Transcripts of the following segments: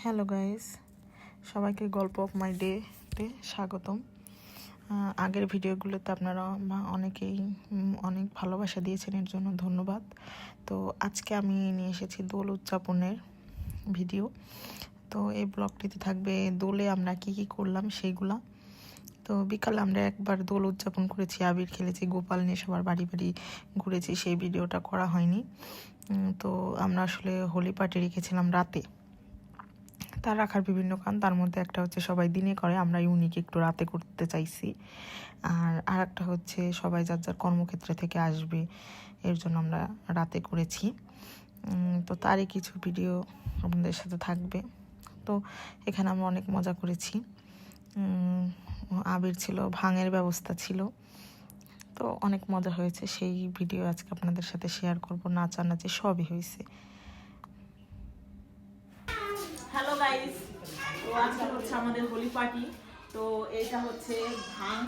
Hello guys, সবাইকে গল্প of my day স্বাগতম। আগের ভিডিওগুলোতে আপনারা অনেকেই অনেক ভালোবাসা দিয়েছেন, এর জন্য ধন্যবাদ। তো আজকে আমি নিয়ে এসেছি দোল উদযাপনের ভিডিও। তো এই ব্লগটিতে থাকবে দোলে আমরা কি কি করলাম সেইগুলা। তো বিকালে আমরা একবার দোল উদযাপন করেছি, আবির খেলেছি, গোপাল নিয়ে সবার বাড়ি বাড়ি ঘুরেছি, সেই ভিডিওটা করা হয়নি। তো আমরা আসলে হোলি পার্টি রেখেছিলাম রাতে। তার রাখার বিভিন্ন কারণ, তার মধ্যে একটা হচ্ছে সবাই দিনে করে, আমরা ইউনিক একটু রাতে করতে চাইছি। আর একটা হচ্ছে সবাই যার যার কর্মক্ষেত্রে থেকে আসবে, এর জন্য আমরা রাতে করেছি। তো তারই কিছু ভিডিও আপনাদের সাথে থাকবে। তো এখানে আমরা অনেক মজা করেছি। আবির ছিল, ভাঙের ব্যবস্থা ছিল, তো অনেক মজা হয়েছে। সেই ভিডিও আজকে আপনাদের সাথে শেয়ার করব। নাচানাচি সবই হয়েছে। হ্যালো গাইস, তো আজকে হচ্ছে আমাদের হোলি পার্টি। তো এটা হচ্ছে ভাং,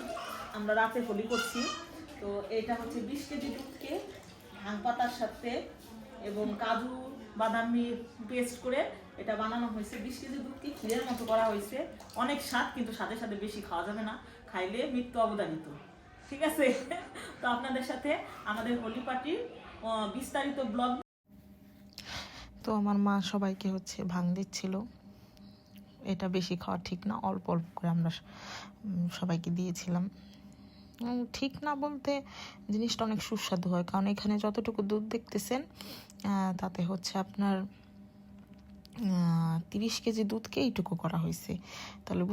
আমরা রাতে হোলি করছি। তো এটা হচ্ছে 20 কেজি দুধকে ভাং পাতার সাথে এবং কাজু বাদামের পেস্ট করে এটা বানানো হয়েছে। 20 কেজি দুধকে ক্ষীরের মতো করা হয়েছে। অনেক স্বাদ, কিন্তু সাথে সাথে বেশি খাওয়া যাবে না, খাইলে মৃত্যু অবদানিত। ঠিক আছে? তো আপনাদের সাথে আমাদের হোলি পার্টির বিস্তারিত ব্লগ। তো আমার মা সবাইকে হচ্ছে ভাং দিচ্ছিল। এটা বেশি খাওয়া ঠিক না, অল্প অল্প করে আমরা সবাইকে দিয়েছিলাম। ঠিক না বলতে, জিনিসটা অনেক সুস্বাদু হয়, কারণ এখানে যতটুকু দুধ দেখতেছেন তাতে হচ্ছে আপনার 30 কেজি দুধকে এইটুকু করা হয়েছে। তাহলে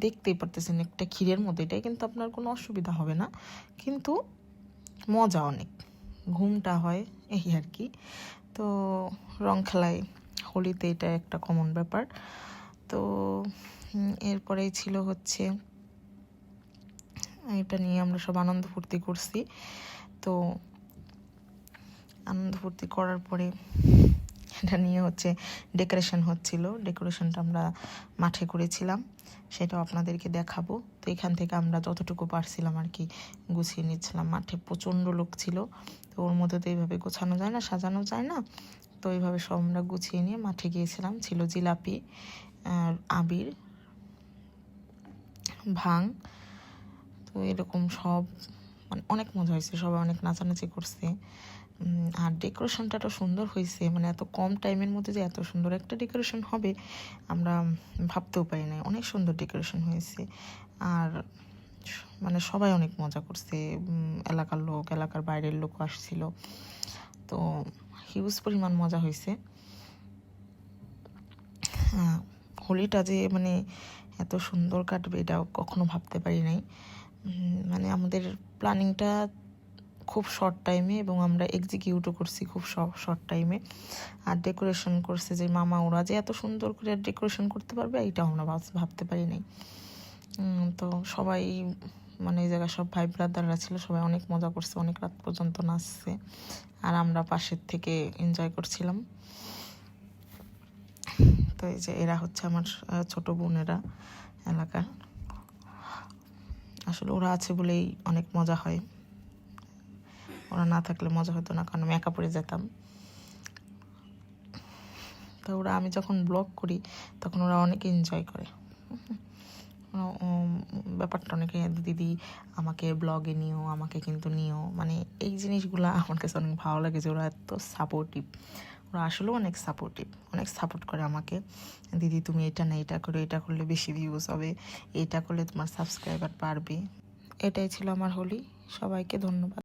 দেখতেই পারতেছেন একটা ক্ষীরের মধ্যে। এটাই কিন্তু আপনার কোনো অসুবিধা হবে না, কিন্তু মজা অনেক, ঘুমটা হয় এই আর কি। তো রং খেলায় হোলিতে এটা একটা কমন ব্যাপার। তো এরপরেই ছিল হচ্ছে এটা নিয়ে আমরা সব আনন্দ ফুর্তি করছি। তো আনন্দ ফুর্তি করার পরে এটা নিয়ে হচ্ছে ডেকোরেশন হচ্ছিল। ডেকোরেশনটা আমরা মাঠে করেছিলাম, সেটাও আপনাদেরকে দেখাবো। তো এখান থেকে আমরা যতটুকু পারছিলাম আর কি গুছিয়ে নিচ্ছিলাম। মাঠে প্রচণ্ড লোক ছিল, তো ওর মধ্যে তো এইভাবে গোছানো যায় না, সাজানো যায় না। তো এইভাবে সব আমরা গুছিয়ে নিয়ে মাঠে গিয়েছিলাম। ছিল জিলাপি, আবির, ভাং, তো এরকম সব, মানে অনেক মজা হয়েছে, সবাই অনেক নাচানাচি করছে। আর ডেকোরেশনটা এত সুন্দর হয়েছে, মানে এত কম টাইমের মধ্যে যে এত সুন্দর একটা ডেকোরেশন হবে আমরা ভাবতেও পারি নাই। অনেক সুন্দর ডেকোরেশন হয়েছে, আর মানে সবাই অনেক মজা করছে। এলাকার লোক, এলাকার বাইরের লোকও আসছিল, তো হিউজ পরিমাণ মজা হয়েছে। হোলিটা যে মানে এত সুন্দর কাটবে এটা কখনো ভাবতে পারি নাই। মানে আমাদের প্ল্যানিংটা খুব শর্ট টাইমে, এবং আমরা এক্সিকিউটও করছি খুব শর্ট টাইমে। আর ডেকোরেশন করছে যে মামা, ওরা যে এত সুন্দর করে ডেকোরেশন করতে পারবে এটাও আমরা ভাবতে পারি নাই। তো সবাই, মানে এই জায়গায় সব ভাই ব্রাদাররা ছিল, সবাই অনেক মজা করছে, অনেক রাত পর্যন্ত নাচছে, আর আমরা পাশের থেকে এনজয় করছিলাম। তো এই যে এরা হচ্ছে আমার ছোট বোনেরা এলাকার। আসলে ওরা আছে বলেই অনেক মজা হয়, ওরা না থাকলে মজা হতো না, কারণ আমি একা পড়ে যেতাম। তো ওরা, আমি যখন ব্লগ করি তখন ওরা অনেক এনজয় করে ব্যাপারটা। অনেকে দিদি আমাকে ব্লগে নিও, আমাকে কিন্তু নিও, মানে এই জিনিসগুলো আমার কাছে অনেক ভালো লাগে যে ওরা এত সাপোর্টিভ। ওরা আসলেও অনেক সাপোর্টিভ, অনেক সাপোর্ট করে আমাকে। দিদি তুমি এটা না এটা করো, এটা করলে বেশি ভিউজ হবে, এটা করলে তোমার সাবস্ক্রাইবার বাড়বে। এটাই ছিল আমার হোলি। সবাইকে ধন্যবাদ।